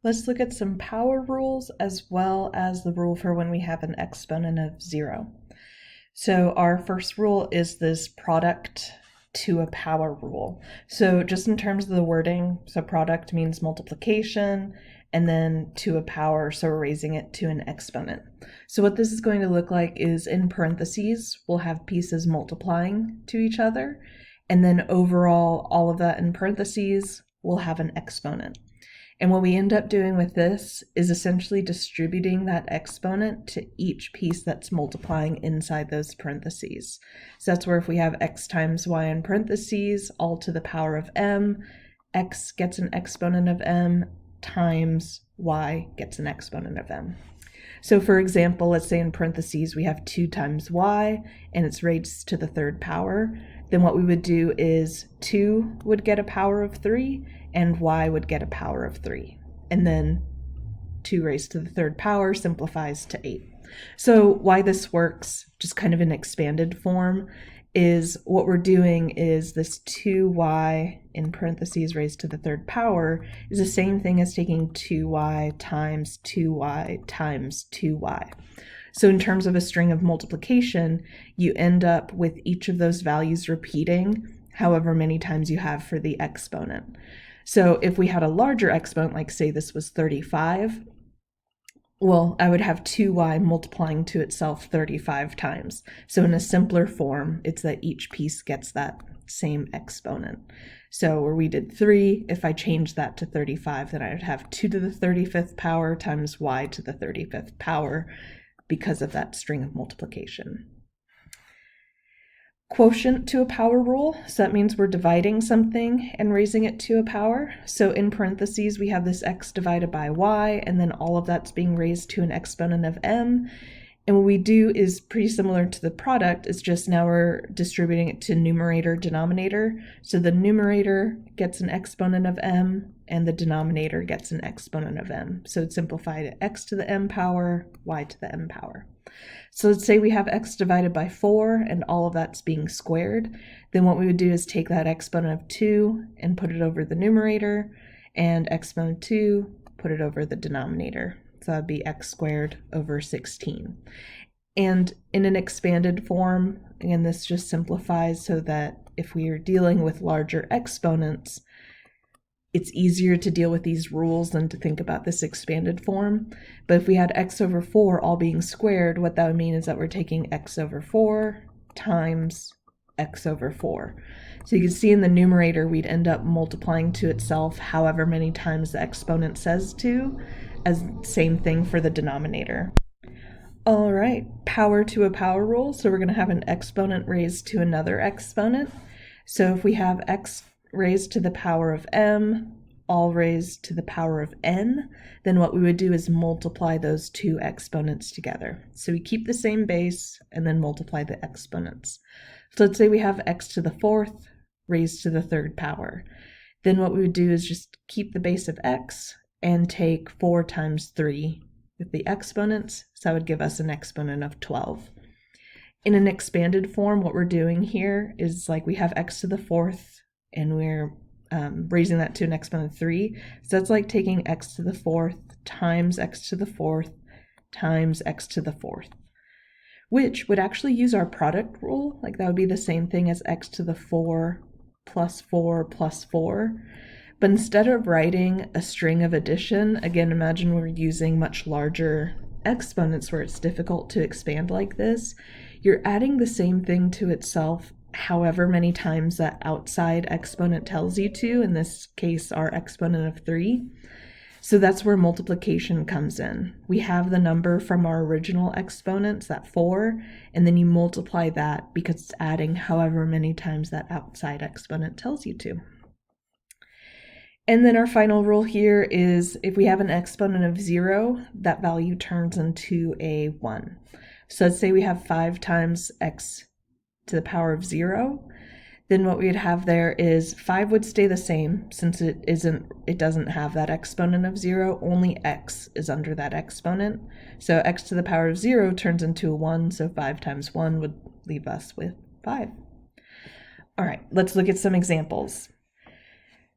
Let's look at some power rules as well as the rule for when we have an exponent of 0. So our first rule is this product to a power rule. So just in terms of the wording, so product means multiplication, and then to a power, so we're raising it to an exponent. So what this is going to look like is in parentheses, we'll have pieces multiplying to each other, and then overall, all of that in parentheses will have an exponent. And what we end up doing with this is essentially distributing that exponent to each piece that's multiplying inside those parentheses. So that's where if we have x times y in parentheses, all to the power of m, x gets an exponent of m times y gets an exponent of m. So for example, let's say in parentheses we have 2 times y and it's raised to the third power. Then what we would do is 2 would get a power of 3 and y would get a power of 3. And then 2 raised to the third power simplifies to 8. So why this works, just kind of in expanded form, is what we're doing is this 2y in parentheses raised to the third power is the same thing as taking 2y times 2y times 2y. So in terms of a string of multiplication, you end up with each of those values repeating however many times you have for the exponent. So if we had a larger exponent, like say this was 35, well, I would have 2y multiplying to itself 35 times. So in a simpler form, it's that each piece gets that same exponent. So where we did 3, if I change that to 35, then I would have 2 to the 35th power times y to the 35th power because of that string of multiplication. Quotient to a power rule, so that means we're dividing something and raising it to a power. So in parentheses we have this x divided by y, and then all of that's being raised to an exponent of m. And what we do is pretty similar to the product, it's just now we're distributing it to numerator, denominator. So the numerator gets an exponent of m, and the denominator gets an exponent of m. So it's simplified x to the m power, y to the m power. So let's say we have x divided by 4 and all of that's being squared. Then what we would do is take that exponent of 2 and put it over the numerator, and exponent of 2, put it over the denominator. So that would be x squared over 16. And in an expanded form, again, this just simplifies so that if we are dealing with larger exponents, it's easier to deal with these rules than to think about this expanded form. But if we had x over 4 all being squared, what that would mean is that we're taking x over 4 times x over 4. So you can see in the numerator, we'd end up multiplying to itself however many times the exponent says to, as same thing for the denominator. All right, power to a power rule. So we're going to have an exponent raised to another exponent. So if we have x raised to the power of m, all raised to the power of n, then what we would do is multiply those two exponents together. So we keep the same base and then multiply the exponents. So let's say we have x to the 4th raised to the 3rd power. Then what we would do is just keep the base of x and take 4 times 3 with the exponents. So that would give us an exponent of 12. In an expanded form, what we're doing here is like we have x to the 4th and we're raising that to an exponent of 3. So that's like taking x to the 4th times x to the 4th times x to the 4th, which would actually use our product rule. Like that would be the same thing as x to the 4 plus 4 plus 4. But instead of writing a string of addition, again, imagine we're using much larger exponents where it's difficult to expand like this. You're adding the same thing to itself however many times that outside exponent tells you to, in this case our exponent of 3. So that's where multiplication comes in. We have the number from our original exponents, that 4, and then you multiply that because it's adding however many times that outside exponent tells you to. And then our final rule here is if we have an exponent of 0, that value turns into a 1. So let's say we have 5 times x to the power of 0, then what we would have there is 5 would stay the same since it doesn't have that exponent of 0, only x is under that exponent. So x to the power of 0 turns into a 1, so 5 times 1 would leave us with 5. All right, let's look at some examples.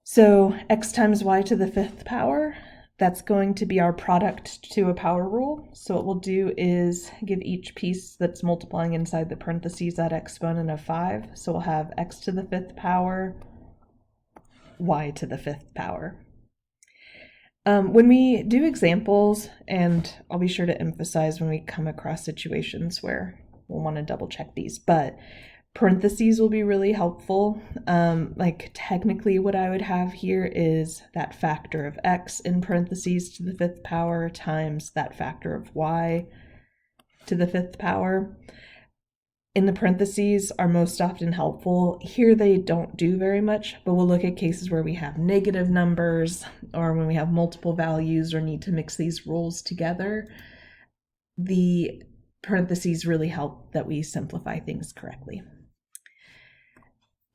So x times y to the 5th power, That's going to be our product to a power rule. So what we'll do is give each piece that's multiplying inside the parentheses that exponent of 5. So we'll have x to the 5th power, y to the 5th power. When we do examples, and I'll be sure to emphasize when we come across situations where we'll want to double check these, but parentheses will be really helpful. Like technically what I would have here is that factor of x in parentheses to the 5th power times that factor of y to the 5th power. In the parentheses are most often helpful. Here they don't do very much, but we'll look at cases where we have negative numbers or when we have multiple values or need to mix these rules together. The parentheses really help that we simplify things correctly.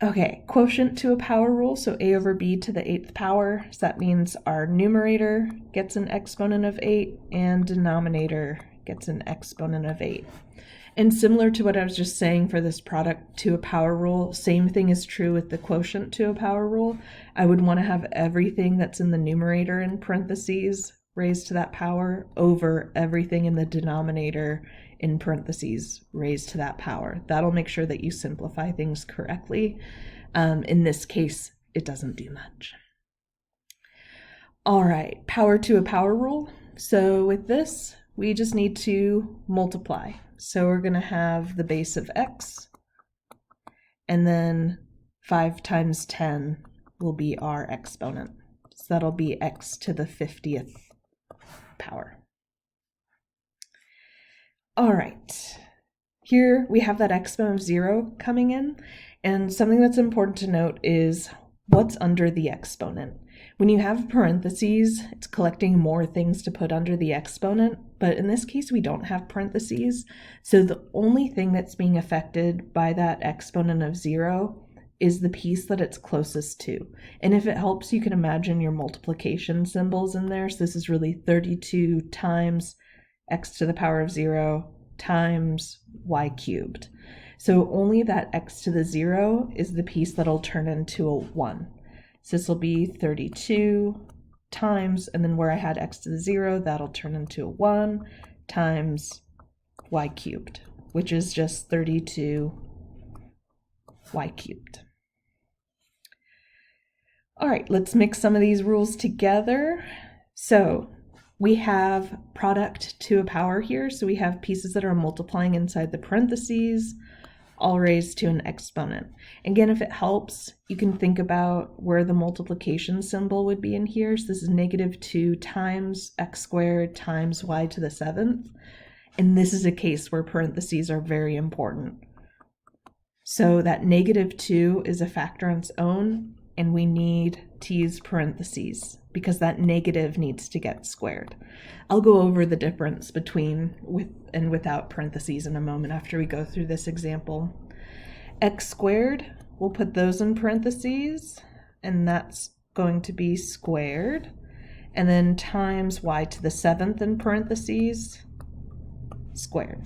Okay, quotient to a power rule, so a over b to the 8th power. So that means our numerator gets an exponent of 8 and denominator gets an exponent of 8. And similar to what I was just saying for this product to a power rule, same thing is true with the quotient to a power rule. I would want to have everything that's in the numerator in parentheses raised to that power over everything in the denominator in parentheses raised to that power. That'll make sure that you simplify things correctly. In this case, it doesn't do much. All right, power to a power rule. So with this, we just need to multiply. So we're going to have the base of x, and then 5 times 10 will be our exponent. So that'll be x to the 50th power. All right, here we have that exponent of 0 coming in, and something that's important to note is what's under the exponent. When you have parentheses, it's collecting more things to put under the exponent, but in this case we don't have parentheses, so the only thing that's being affected by that exponent of 0 is the piece that it's closest to. And if it helps, you can imagine your multiplication symbols in there. So this is really 32 times x to the power of 0 times y cubed. So only that x to the 0 is the piece that'll turn into a 1. So this will be 32 times, and then where I had x to the 0, that'll turn into a 1 times y cubed, which is just 32 y cubed. All right, let's mix some of these rules together. So we have product to a power here, so we have pieces that are multiplying inside the parentheses, all raised to an exponent. Again, if it helps, you can think about where the multiplication symbol would be in here. So this is -2 times x squared times y to the 7th. And this is a case where parentheses are very important. So that -2 is a factor on its own, and we need to use parentheses because that negative needs to get squared. I'll go over the difference between with and without parentheses in a moment after we go through this example. X squared, we'll put those in parentheses, and that's going to be squared, and then times y to the 7th in parentheses, squared.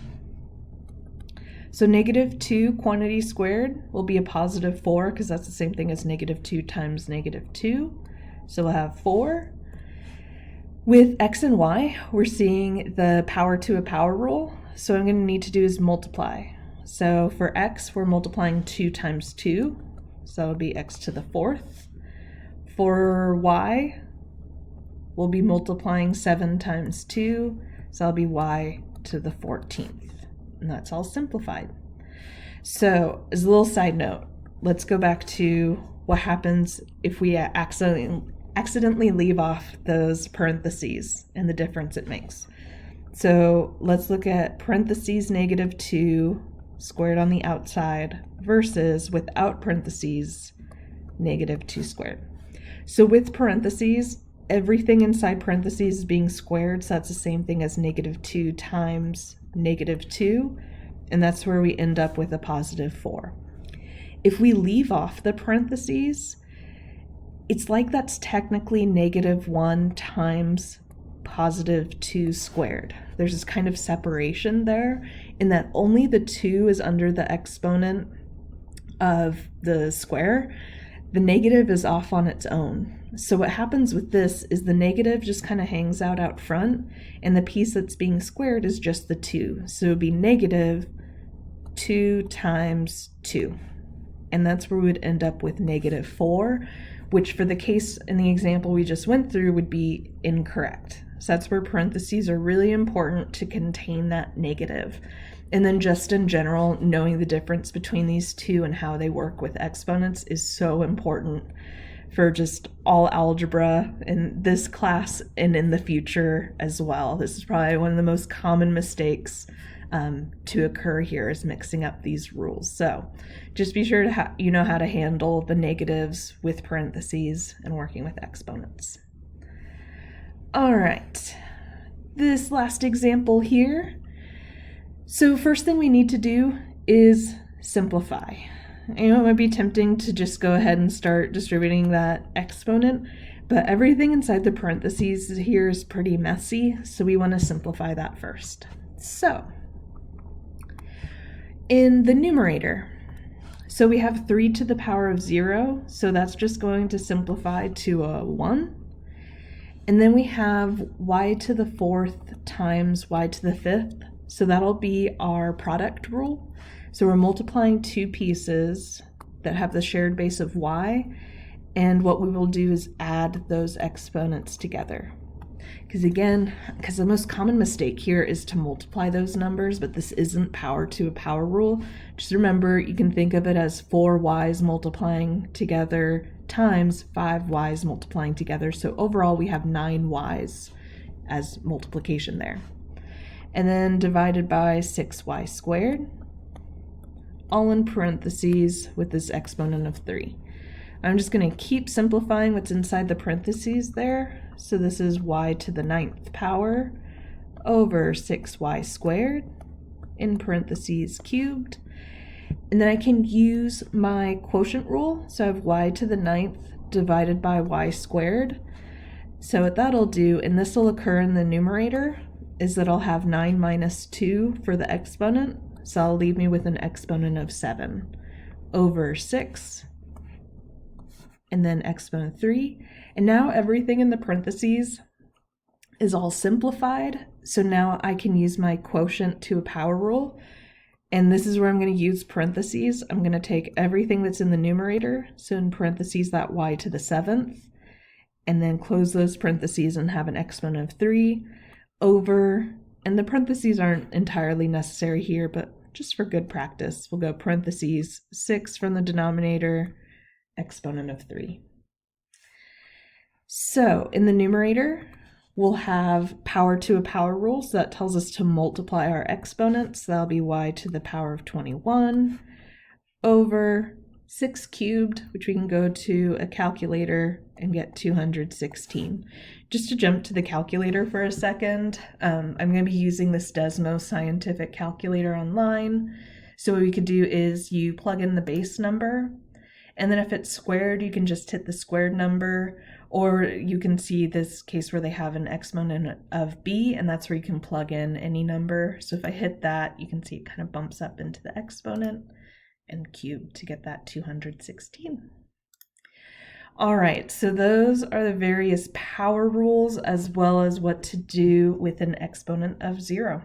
So -2 quantity squared will be a +4 because that's the same thing as -2 times -2. So we'll have 4. With x and y, we're seeing the power to a power rule. So what I'm going to need to do is multiply. So for x, we're multiplying 2 times 2. So that'll be x to the 4th. For y, we'll be multiplying 7 times 2. So that'll be y to the 14th. And that's all simplified. So as a little side note, let's go back to what happens if we accidentally leave off those parentheses and the difference it makes. So let's look at parentheses -2 squared on the outside versus without parentheses -2 squared. So with parentheses, everything inside parentheses is being squared, so that's the same thing as -2 times -2, and that's where we end up with a +4. If we leave off the parentheses, it's like that's technically -1 times +2 squared. There's this kind of separation there in that only the 2 is under the exponent of the square. The negative is off on its own. So what happens with this is the negative just kind of hangs out front, and the piece that's being squared is just the 2. So it would be negative 2 times 2. And that's where we would end up with negative 4, which for the case in the example we just went through would be incorrect. So that's where parentheses are really important to contain that negative. And then just in general, knowing the difference between these two and how they work with exponents is so important for just all algebra in this class and in the future as well. This is probably one of the most common mistakes to occur here, is mixing up these rules. So just be sure to you know how to handle the negatives with parentheses and working with exponents. All right, this last example here. So first thing we need to do is simplify. You know, it might be tempting to just go ahead and start distributing that exponent, but everything inside the parentheses here is pretty messy, so we want to simplify that first. So in the numerator, so we have 3 to the power of 0, so that's just going to simplify to a 1. And then we have y to the 4th times y to the 5th, so that'll be our product rule. So we're multiplying two pieces that have the shared base of y, and what we will do is add those exponents together. Because the most common mistake here is to multiply those numbers, but this isn't power to a power rule. Just remember, you can think of it as 4 y's multiplying together times 5 y's multiplying together. So overall we have 9 y's as multiplication there. And then divided by 6y squared, all in parentheses with this exponent of 3. I'm just going to keep simplifying what's inside the parentheses there. So this is y to the 9th power over 6y squared in parentheses cubed. And then I can use my quotient rule. So I have y to the 9th divided by y squared. So what that'll do, and this will occur in the numerator, is that I'll have 9 minus 2 for the exponent. So I'll leave me with an exponent of 7 over 6, and then exponent 3. And now everything in the parentheses is all simplified. So now I can use my quotient to a power rule. And this is where I'm going to use parentheses. I'm going to take everything that's in the numerator, so in parentheses that y to the 7th, and then close those parentheses and have an exponent of 3 over, and the parentheses aren't entirely necessary here, but just for good practice, we'll go parentheses 6 from the denominator, exponent of 3. So in the numerator, we'll have power to a power rule, so that tells us to multiply our exponents. That'll be y to the power of 21 over 6 cubed, which we can go to a calculator and get 216. Just to jump to the calculator for a second, I'm going to be using this Desmo scientific calculator online. So what we could do is you plug in the base number, and then if it's squared, you can just hit the squared number, or you can see this case where they have an exponent of b, and that's where you can plug in any number. So if I hit that, you can see it kind of bumps up into the exponent and cube to get that 216. All right, so those are the various power rules as well as what to do with an exponent of 0.